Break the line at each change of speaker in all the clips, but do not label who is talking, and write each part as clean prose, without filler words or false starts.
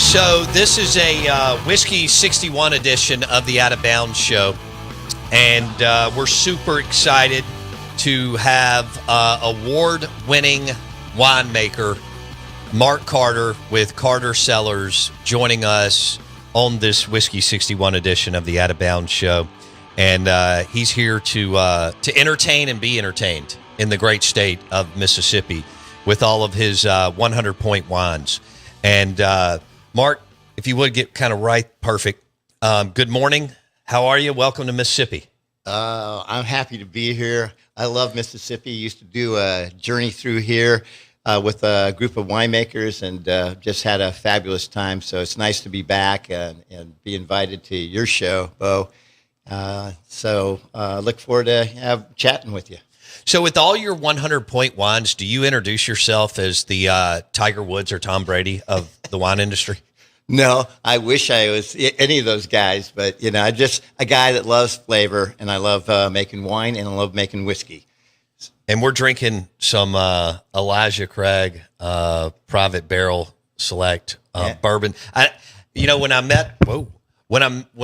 So this is a Whiskey 61 edition of the Out of Bounds Show, and we're super excited to have award-winning winemaker Mark Carter with Carter Cellars joining us on this Whiskey 61 edition of the Out of Bounds Show, and he's here to entertain and be entertained in the great state of Mississippi with all of his 100-point wines. And Mark, if you would get kind of right, perfect. Good morning. How are you? Welcome to Mississippi.
I'm happy to be here. I love Mississippi. Used to do a journey through here with a group of winemakers and just had a fabulous time. So it's nice to be back and be invited to your show, Bo. Look forward to chatting with you.
So with all your 100-point wines, do you introduce yourself as the Tiger Woods or Tom Brady of the wine industry?
No, I wish I was any of those guys, but, I'm just a guy that loves flavor, and I love making wine, and I love making whiskey.
And we're drinking some Elijah Craig Private Barrel Select bourbon. When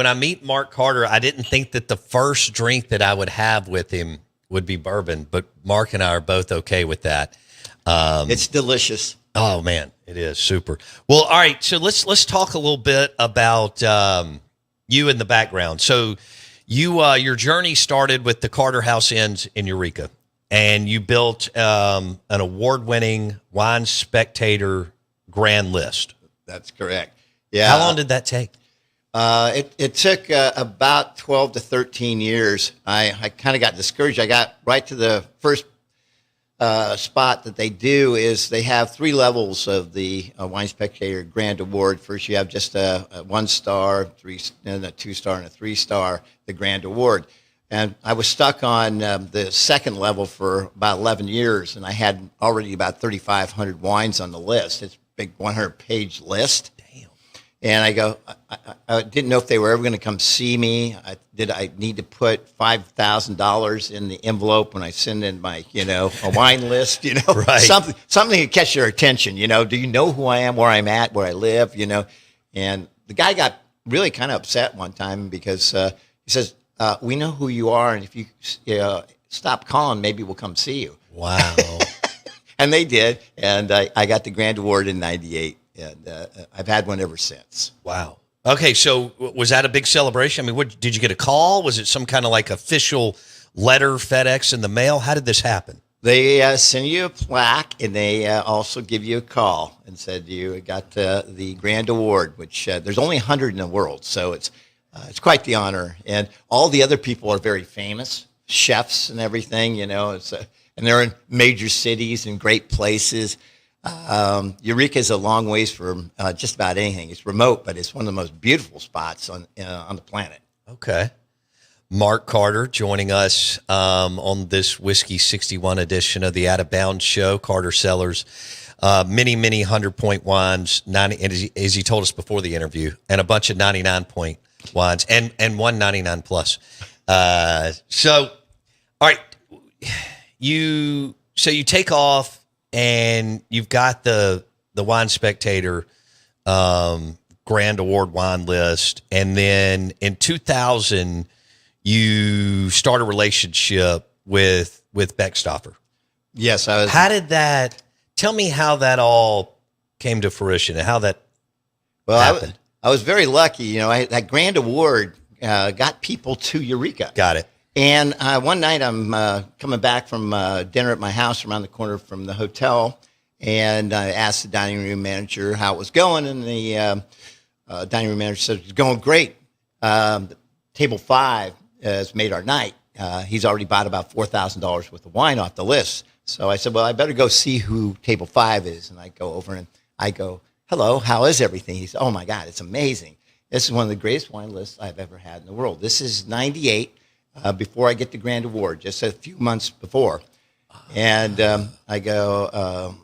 I meet Mark Carter, I didn't think that the first drink that I would have with him would be bourbon, but Mark and I are both okay with that.
It's delicious.
Oh man, it is super. Well, all right. So let's talk a little bit about you in the background. So your journey started with the Carter House Inns in Eureka, and you built an award-winning Wine Spectator Grand List.
That's correct. Yeah.
How long did that take?
It took about 12 to 13 years. I kind of got discouraged. I got right to the first spot that they do is they have three levels of the Wine Spectator Grand Award. First, you have just a 1-star, and a 2-star, and a 3-star, the Grand Award. And I was stuck on the second level for about 11 years, and I had already about 3,500 wines on the list. It's a big 100-page list. And I go, I didn't know if they were ever going to come see me. Did I need to put $5,000 in the envelope when I send in my, a wine list,
right.
something to catch their attention, do you know who I am, where I'm at, where I live, And the guy got really kind of upset one time because he says, we know who you are, and if you stop calling, maybe we'll come see you.
Wow.
And they did, and I got the Grand Award in '98. And I've had one ever since.
Wow. Okay, so was that a big celebration? I mean, did you get a call? Was it some kind of like official letter, FedEx in the mail? How did this happen?
They send you a plaque, and they also give you a call and said you got the Grand Award, which there's only 100 in the world, so it's quite the honor. And all the other people are very famous, chefs and everything, and they're in major cities and great places. Eureka is a long ways from just about anything. It's remote, but it's one of the most beautiful spots on the planet.
Okay. Mark Carter joining us on this Whiskey 61 edition of the Out of Bounds Show, Carter Cellars. Many 100-point wines, 90, as he told us before the interview, and a bunch of 99-point wines, and one 99 plus. So, all right, you take off. And you've got the Wine Spectator Grand Award wine list. And then in 2000, you start a relationship with Beckstoffer.
Yes, I was.
Tell me how that all came to fruition and how that happened.
I was very lucky. That Grand Award got people to Eureka.
Got it.
And one night I'm coming back from dinner at my house around the corner from the hotel, and I asked the dining room manager how it was going, and the dining room manager said, it's going great. Table 5 has made our night. He's already bought about $4,000 worth of wine off the list. So I said, well, I better go see who Table 5 is. And I go over and I go, hello, how is everything? He said, oh, my God, it's amazing. This is one of the greatest wine lists I've ever had in the world. This is 98. Before I get the Grand Award, just a few months before. And I go,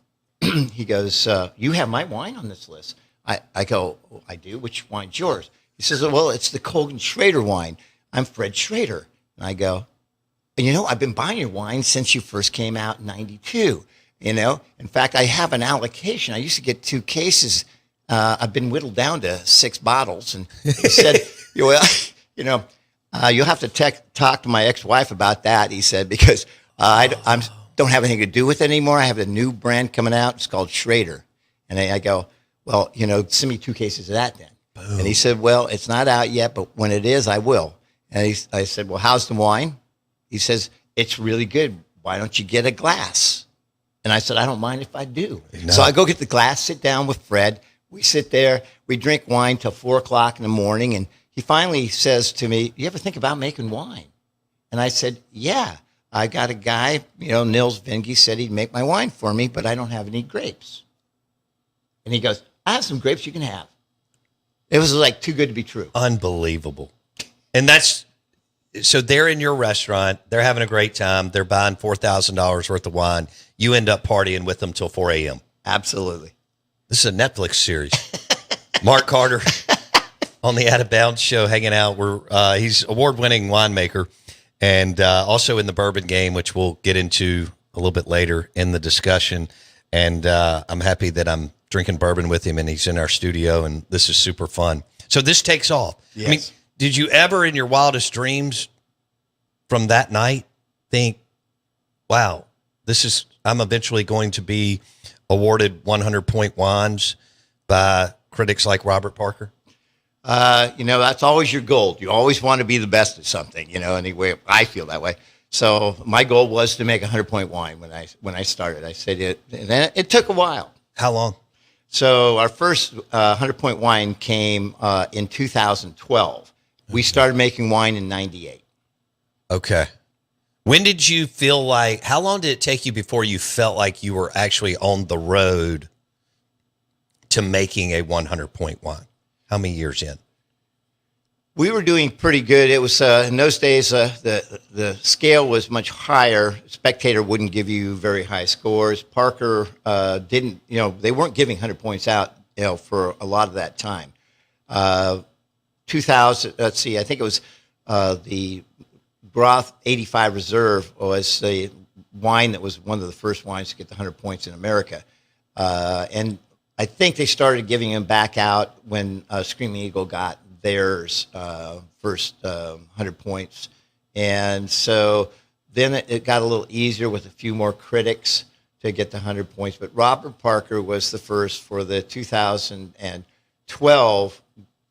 he goes, you have my wine on this list. I go, oh, I do? Which wine's yours? He says, well, it's the Colgan Schrader wine. I'm Fred Schrader. And I go, I've been buying your wine since you first came out in '92. In fact, I have an allocation. I used to get 2 cases I've been whittled down to 6 bottles. And he said, well, you'll have to talk to my ex-wife about that, he said, because I don't have anything to do with it anymore. I have a new brand coming out. It's called Schrader. And I go, well, send me 2 cases of that then. Boom. And he said, well, it's not out yet, but when it is, I will. And I said, well, how's the wine? He says, it's really good. Why don't you get a glass? And I said, I don't mind if I do. No. So I go get the glass, sit down with Fred. We sit there. We drink wine till 4 o'clock in the morning. And he finally says to me, you ever think about making wine? And I said, yeah. I got a guy, Nils Vinge said he'd make my wine for me, but I don't have any grapes. And he goes, I have some grapes you can have. It was like too good to be true.
Unbelievable. And so they're in your restaurant. They're having a great time. They're buying $4,000 worth of wine. You end up partying with them till 4 a.m.
Absolutely.
This is a Netflix series. Mark Carter on the Out of Bounds show, hanging out. He's award-winning winemaker and also in the bourbon game, which we'll get into a little bit later in the discussion. And I'm happy that I'm drinking bourbon with him, and he's in our studio, and this is super fun. So this takes off.
Yes.
I mean, did you ever in your wildest dreams from that night think, wow, I'm eventually going to be awarded 100-point wines by critics like Robert Parker?
That's always your goal. You always want to be the best at something, anyway, I feel that way. So my goal was to make 100-point wine when I started. I said it, and then it took a while.
How long?
So our first 100-point wine came in 2012. We started making wine in 98.
Okay. When did you feel like, how long did it take you before you felt like you were actually on the road to making a 100-point wine? How many years in?
We were doing pretty good. It was in those days the scale was much higher. Spectator wouldn't give you very high scores. Parker didn't. They weren't giving 100 points out. For a lot of that time. 2000. Let's see. I think it was the Groth 85 Reserve was the wine that was one of the first wines to get the 100 points in America, and I think they started giving them back out when Screaming Eagle got theirs first 100 points. And so then it got a little easier with a few more critics to get the 100 points. But Robert Parker was the first for the 2012,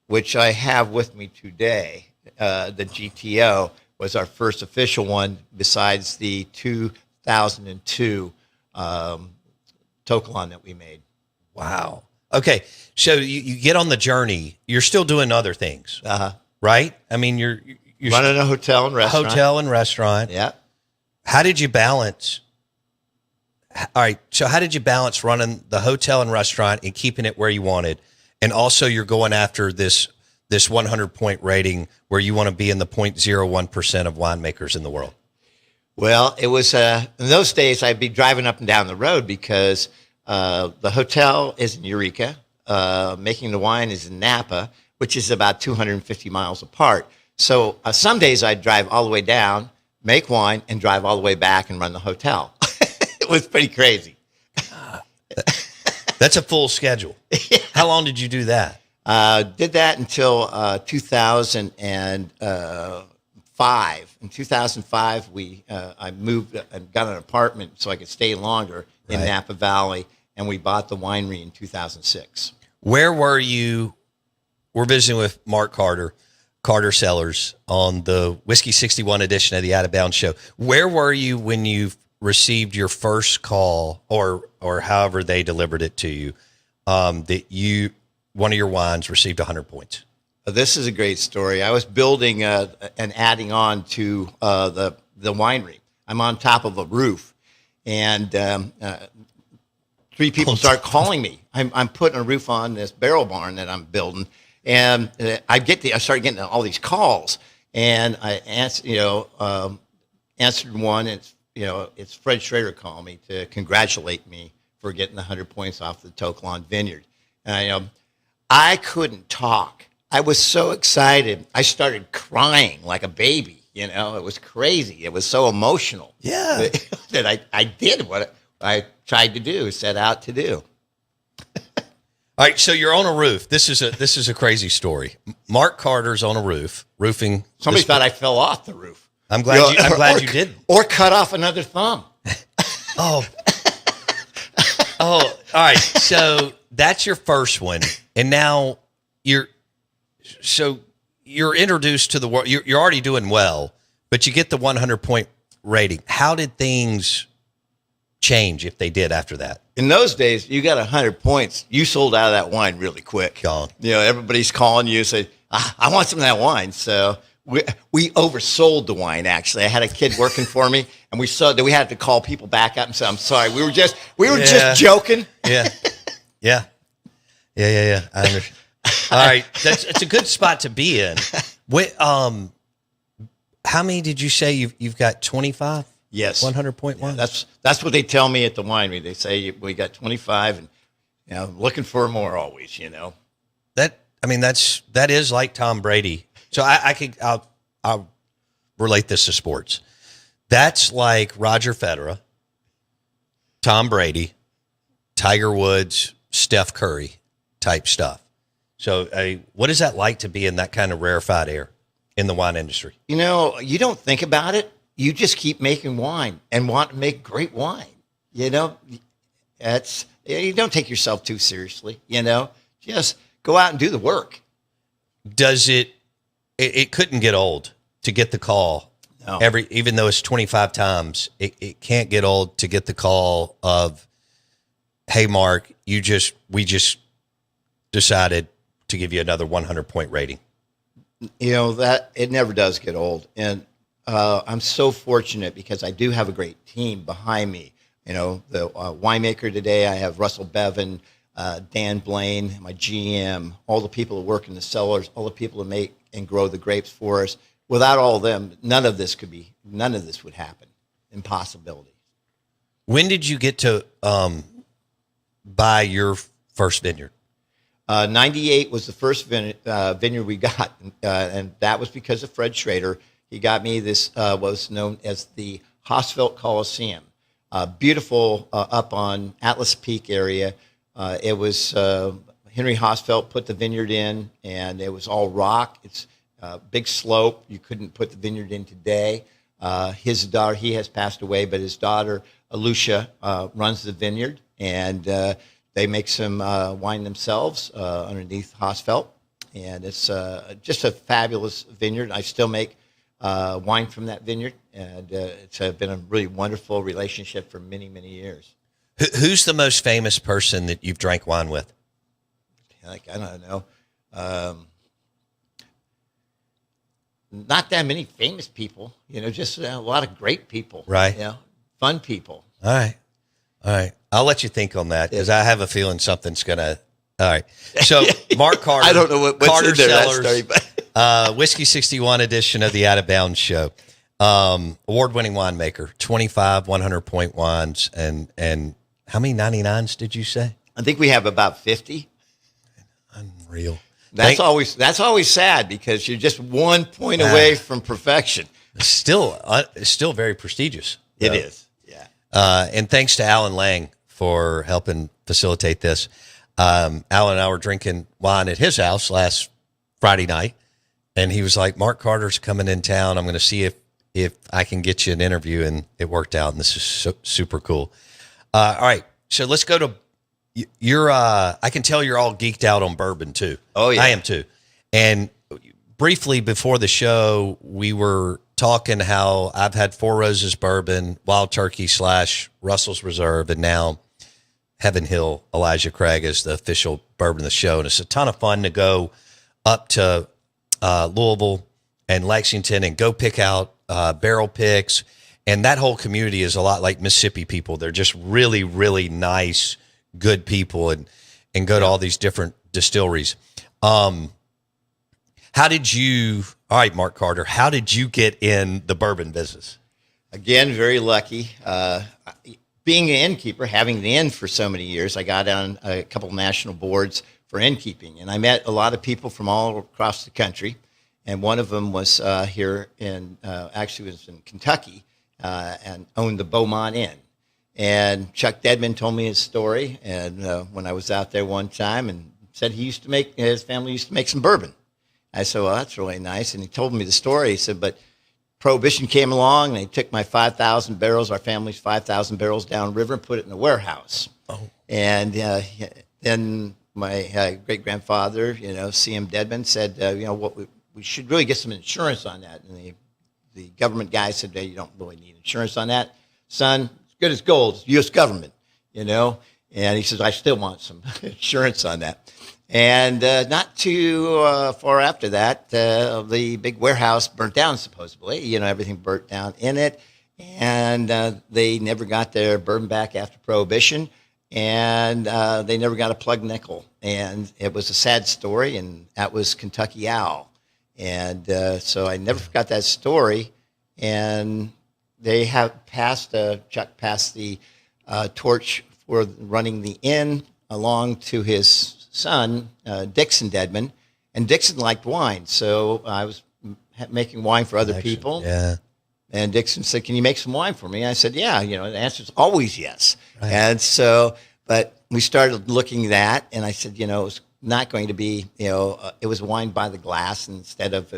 which I have with me today. The GTO was our first official one besides the 2002 Tokalon that we made.
Wow. Okay. So you get on the journey. You're still doing other things, right? I mean, you're
running a hotel and restaurant.
Yeah. How did you balance? All right. So how did you balance running the hotel and restaurant and keeping it where you wanted? And also you're going after this 100-point rating where you want to be in the 0.01% of winemakers in the world.
Well, it was, in those days I'd be driving up and down the road because the hotel is in Eureka. Making the wine is in Napa, which is about 250 miles apart. So some days I'd drive all the way down, make wine, and drive all the way back and run the hotel. It was pretty crazy.
That's a full schedule. Yeah. How long did you do that?
Did that until 2005. In 2005, I moved and got an apartment so I could stay longer in Napa Valley, and we bought the winery in 2006.
Where were you? We're visiting with Mark Carter Cellars, on the Whiskey 61 edition of the Out of Bounds show. Where were you when you received your first call, or however they delivered it to you, that one of your wines received 100 points?
This is a great story. I was building and adding on to the winery. I'm on top of a roof, and 3 people start calling me. I'm putting a roof on this barrel barn that I'm building, and I started getting all these calls, and I answered one. And it's Fred Schrader calling me to congratulate me for getting the 100 points off the Tokalon Vineyard, and I couldn't talk. I was so excited. I started crying like a baby. It was crazy. It was so emotional.
Yeah,
that I did what I tried to do, set out to do.
All right, so you're on a roof. This is a crazy story. Mark Carter's on a roofing.
Somebody thought I fell off the roof.
I'm glad you did.
Or cut off another thumb.
Oh, all right. So that's your first one, and now you're introduced to the world. You're already doing well, but you get the 100-point rating. How did things change, if they did, after that?
In those days, you got 100 points. You sold out of that wine really quick.
Gone.
Everybody's calling you, say, I want some of that wine. So we oversold the wine. Actually, I had a kid working for me, and we saw that we had to call people back up and say, "I'm sorry, we were just joking."
Yeah. I understand. All right, it's a good spot to be in. How many did you say you've got? 25.
Yes,
100.1.
Yeah, that's what they tell me at the winery. They say we got 25, and looking for more always.
That is like Tom Brady. So I'll relate this to sports. That's like Roger Federer, Tom Brady, Tiger Woods, Steph Curry type stuff. So what is that like to be in that kind of rarefied air in the wine industry? You
don't think about it. You just keep making wine and want to make great wine. You don't take yourself too seriously. Just go out and do the work.
Does it couldn't get old to get the call.
No.
Even though it's 25 times, it can't get old to get the call of, "Hey, Mark, we just decided to give you another 100-point rating."
That it never does get old. And I'm so fortunate because I do have a great team behind me. The winemaker today, I have Russell Bevan, Dan Blaine, my GM, all the people who work in the cellars, all the people who make and grow the grapes for us. Without all of them, none of this would happen. Impossibility.
When did you get to buy your first vineyard?
98 was the first vineyard we got, and that was because of Fred Schrader. He got me this, was known as the Hausfeld Coliseum. Beautiful up on Atlas Peak area. It was Henry Hausfeld put the vineyard in, and it was all rock. It's a big slope. You couldn't put the vineyard in today. His daughter, he has passed away, but his daughter, Alicia, runs the vineyard, and they make some wine themselves underneath Hausfeld. And it's just a fabulous vineyard. I still make wine from that vineyard, and it's been a really wonderful relationship for many, many years.
Who's the most famous person that you've drank wine with?
I don't know. Not that many famous people, just a lot of great people.
Right.
Fun people.
All right. I'll let you think on that because I have a feeling something's going to. All right. So Mark Carter.
I don't know what's
Carter
in there,
Cellars,
that story, but.
Whiskey 61 edition of the Out of Bounds show. Award-winning winemaker, 25 100-point wines. And how many 99s did you say?
I think we have about 50.
Unreal.
That's always sad because you're just 1 point away from perfection.
Still very prestigious.
It is. Yeah.
And thanks to Alan Lang for helping facilitate this. Alan and I were drinking wine at his house last Friday night, and he was like, "Mark Carter's coming in town. I'm going to see if I can get you an interview," and it worked out, and this is super cool. All right, so let's go to you're. I can tell you're all geeked out on bourbon too.
Oh yeah,
I am too. And briefly before the show, we were talking how I've had Four Roses bourbon, Wild Turkey / Russell's Reserve, and now Heaven Hill Elijah Craig is the official bourbon of the show. And it's a ton of fun to go up to Louisville and Lexington and go pick out barrel picks. And that whole community is a lot like Mississippi people. They're just really, really nice, good people and go to all these different distilleries. All right, Mark Carter, how did you get in the bourbon business?
Again, very lucky. Being an innkeeper, having the inn for so many years, I got on a couple national boards for innkeeping, and I met a lot of people from all across the country. And one of them was here actually was in Kentucky, and owned the Beaumont Inn. And Chuck Dedman told me his story, and when I was out there one time, and said his family used to make some bourbon. I said, well, that's really nice. And he told me the story. He said, but Prohibition came along, and they took my 5,000 barrels, our family's 5,000 barrels downriver, and put it in a warehouse. Oh. And then my great-grandfather, C.M. Dedman, said, what we should really get some insurance on that. And the government guy said, hey, you don't really need insurance on that. Son, it's good as gold. It's U.S. government, And he says, I still want some insurance on that. And not too far after that, the big warehouse burnt down, supposedly. Everything burnt down in it. And they never got their bourbon back after Prohibition. And they never got a plug nickel. And it was a sad story, and that was Kentucky Owl. And so I never forgot that story. And they have Chuck passed the torch for running the inn along to his son, Dixon Dedman. And Dixon liked wine, so I was making wine for other people.
Yeah.
And Dixon said, can you make some wine for me? I said, yeah. The answer is always yes. Right. And so, but we started looking at that, and I said, it was not going to be, it was wine by the glass instead of,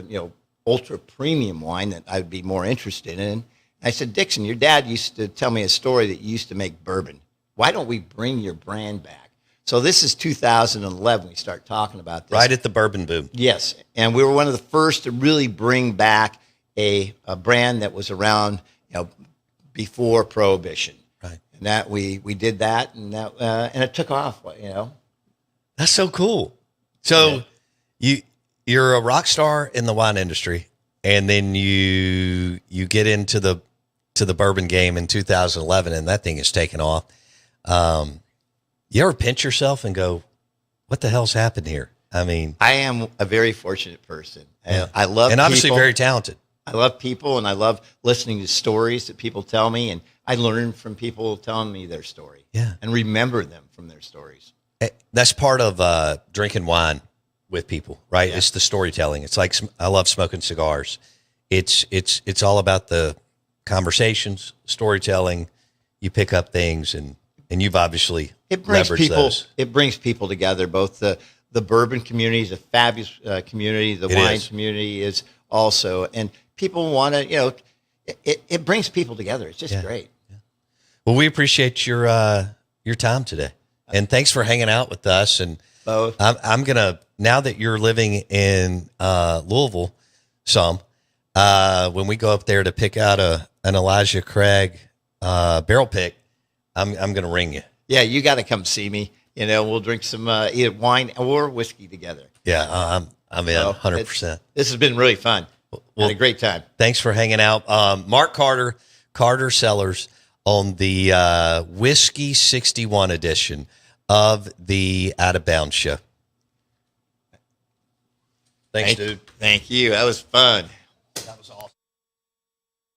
ultra premium wine that I would be more interested in. I said, Dixon, your dad used to tell me a story that you used to make bourbon. Why don't we bring your brand back? So this is 2011. We start talking about this.
Right at the bourbon boom.
Yes. And we were one of the first to really bring back a brand that was around, before Prohibition.
Right.
And that we did that, and it took off,
That's so cool. So you're a rock star in the wine industry, and then you get into the bourbon game in 2011, and that thing is taken off. You ever pinch yourself and go, what the hell's happened here? I mean,
I am a very fortunate person.
Yeah.
I love
and obviously
people.
Very talented.
I love people, and I love listening to stories that people tell me, and I learn from people telling me their story.
Yeah.
And remember them from their stories.
That's part of drinking wine with people, right? Yeah. It's the storytelling. It's like I love smoking cigars. It's all about the conversations, storytelling. You pick up things, and you've obviously leveraged those.
It brings people together. Both the bourbon community is a fabulous community. The wine community is also, and people want to. It brings people together. It's just great. Yeah.
Well, we appreciate your time today, and thanks for hanging out with us. And
both.
I'm gonna, now that you're living in Louisville, when we go up there to pick out an Elijah Craig barrel pick, I'm going to ring you.
Yeah, you got to come see me. We'll drink some either wine or whiskey together.
Yeah, I'm in 100%.
This has been really fun. Had a great time.
Thanks for hanging out. Mark Carter Cellars on the Whiskey 61 edition of the Out of Bounds Show. Thanks, dude.
Thank you. That was fun.
That was awesome.